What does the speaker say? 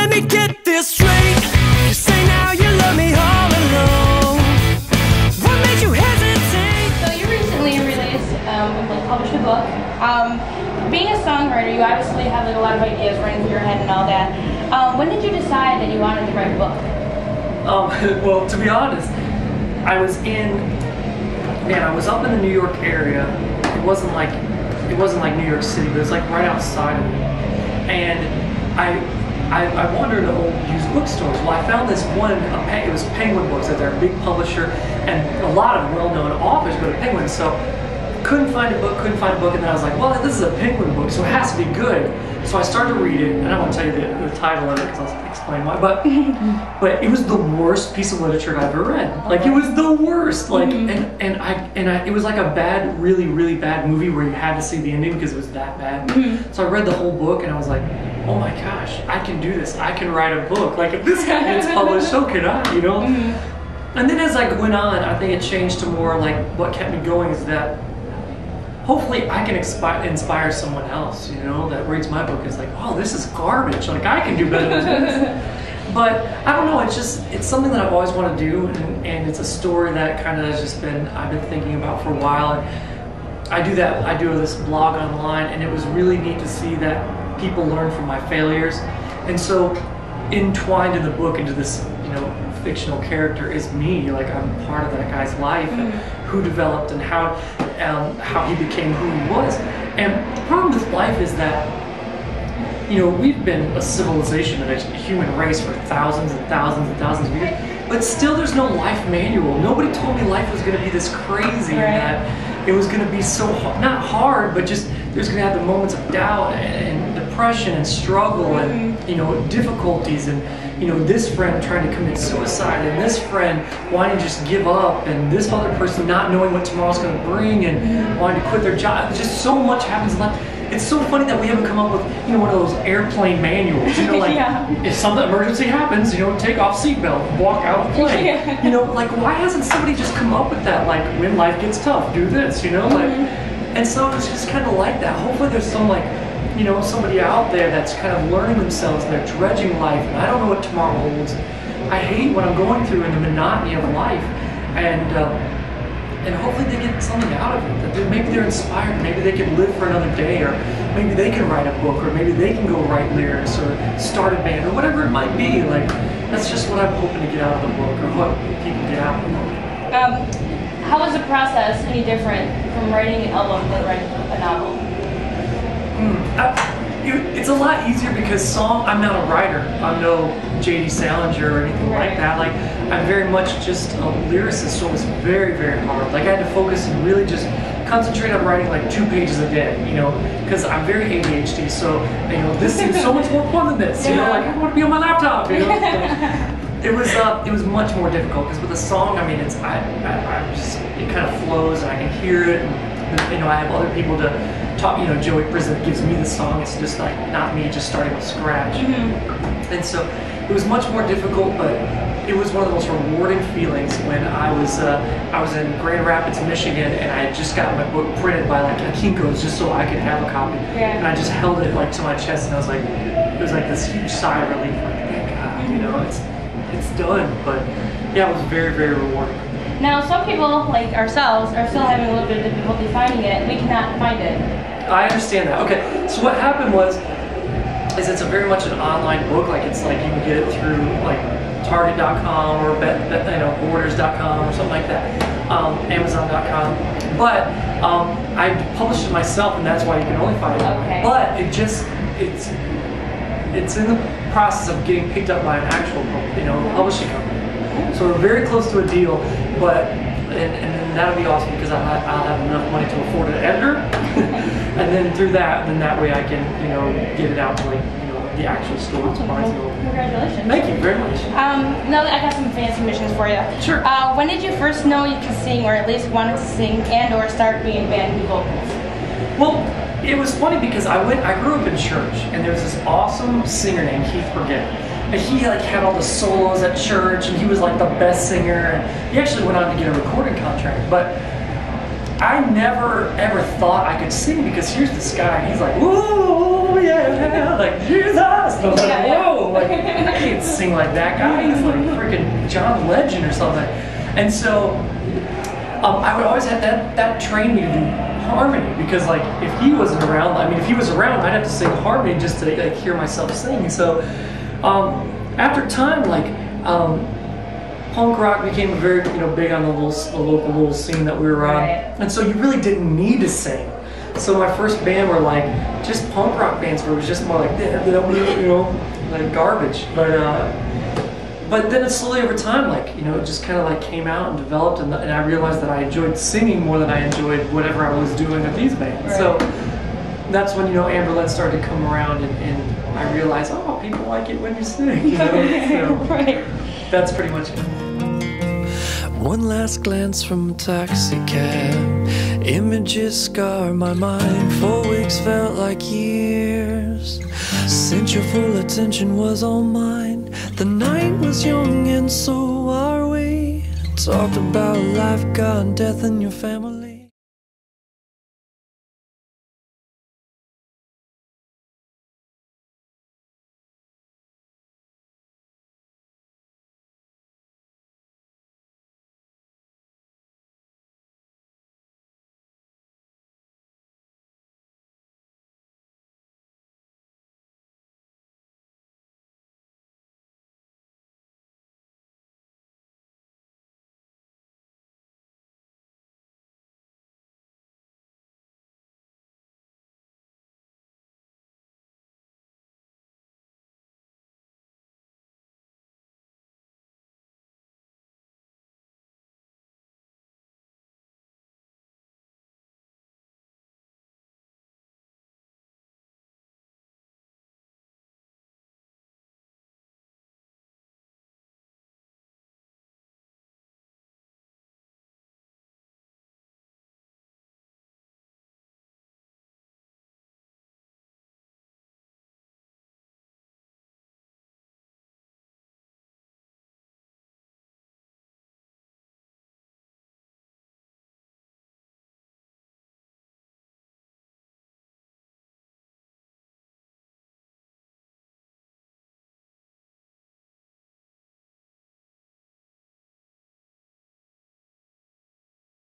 let me get this straight. You say now you love me all alone. What made you hesitate? So you recently released, published a book. Being a songwriter, you obviously have like a lot of ideas running through your head and all that. When did you decide that you wanted to write a book? Well, to be honest, I was up in the New York area. It wasn't like New York City, but it was like right outside of me. And I wandered to old used bookstores. Well, I found this one, it was Penguin Books, that they're a big publisher, and a lot of well-known authors go to Penguin. So couldn't find a book, and then I was like, well, this is a Penguin book, so it has to be good. So I started to read it, and I won't tell you the title of it because I'll explain why, but it was the worst piece of literature I've ever read. Like, it was the worst. Like, it was like a bad, really, really bad movie where you had to see the ending because it was that bad. So I read the whole book, and I was like, oh my gosh, I can do this. I can write a book. Like, if this guy gets published, so can I, you know? And then as I went on, I think it changed to more like what kept me going is that hopefully I can inspire someone else, you know, that reads my book is like, oh, this is garbage. Like, I can do better than this. But I don't know, it's something that I've always wanted to do, and it's a story that kind of has just I've been thinking about for a while. And I do this blog online, and it was really neat to see that people learn from my failures. And so entwined in the book into this, you know, fictional character is me. Like, I'm part of that guy's life and who developed and how he became who he was. And the problem with life is that, you know, we've been a civilization and a human race for thousands and thousands and thousands of years, but still there's no life manual. Nobody told me life was going to be this crazy and that it was going to be so not hard, but just there's going to have the moments of doubt and depression and struggle and, you know, difficulties and, you know, this friend trying to commit suicide and this friend wanting to just give up and this other person not knowing what tomorrow's going to bring and wanting to quit their job. Just so much happens in life. It's so funny that we haven't come up with, you know, one of those airplane manuals, you know, like if some emergency happens, you know, take off seatbelt, walk out of the plane. You know, like, why hasn't somebody just come up with that? Like, when life gets tough, do this, you know, like, and so it's just kind of like that. Hopefully there's some, like, you know, somebody out there that's kind of learning themselves and they're dredging life, and I don't know what tomorrow holds. I hate what I'm going through in the monotony of life, and hopefully they get something out of it. That maybe they're inspired, maybe they can live for another day, or maybe they can write a book, or maybe they can go write lyrics, or start a band, or whatever it might be. Like, that's just what I'm hoping to get out of the book, or what people get out of the book. How was the process any different from writing an album than writing a novel? It's a lot easier because I'm not a writer. I'm no J.D. Salinger or anything like that. Like, I'm very much just a lyricist, so it was very, very hard. Like, I had to focus and really just concentrate on writing like 2 pages a day, you know, because I'm very ADHD, so, you know, this seems so much more fun than this, you know, like, I want to be on my laptop, you know. It was much more difficult because with a song, I mean, it kind of flows and I can hear it, and, you know, I have other people to talk, you know, Joey Prison gives me the song. It's just like not me just starting from scratch. And so it was much more difficult, but it was one of the most rewarding feelings when I was in Grand Rapids, Michigan, and I had just gotten my book printed by like Kinko's just so I could have a copy. And I just held it like to my chest, and I was like, it was like this huge sigh of relief, like, thank God, you know, it's done. But yeah, it was very, very rewarding. Now, some people, like ourselves, are still having a little bit of difficulty finding it. We cannot find it. I understand that. Okay, so what happened was, it's a very much an online book. Like, it's like you can get it through like Target.com or Borders.com or something like that, Amazon.com. But I published it myself, and that's why you can only find it. Okay. But it's in the process of getting picked up by an actual, you know, publishing company. So we're very close to a deal, but and that'll be awesome because I'll have enough money to afford an editor, and then through that, way I can, you know, get it out to, like, you know, the actual stores. Congratulations. Thank you very much. Now I got some fancy missions for you. Sure. When did you first know you could sing, or at least wanted to sing, and/or start being band vocals? Well, it was funny because I grew up in church, and there was this awesome singer named Keith Burgett. And he like had all the solos at church, and he was like the best singer, and he actually went on to get a recording contract. But I never ever thought I could sing because here's this guy, and he's like, "Ooh, yeah, like Jesus," and I was like, "Whoa, no, like, I can't sing like that guy. He's like freaking John Legend or something. And so I would always have that trained me to do harmony, because like if he wasn't around, I mean if he was around, I'd have to sing harmony just to like hear myself sing. So after time, like punk rock became very big on the local little scene that we were on, and so you really didn't need to sing. So my first band were like just punk rock bands where it was just more like like garbage. But then it slowly over time, like it just kind of like came out and developed, and I realized that I enjoyed singing more than I enjoyed whatever I was doing with these bands. Right. So that's when Anberlin started to come around, and I realized, oh, people like it when you sing. So Right. that's pretty much it. One last glance from a taxi cab, images scar my mind. 4 weeks felt like years, since your full attention was all mine. The night was young and so are we. Talked about life, God, death, and your family.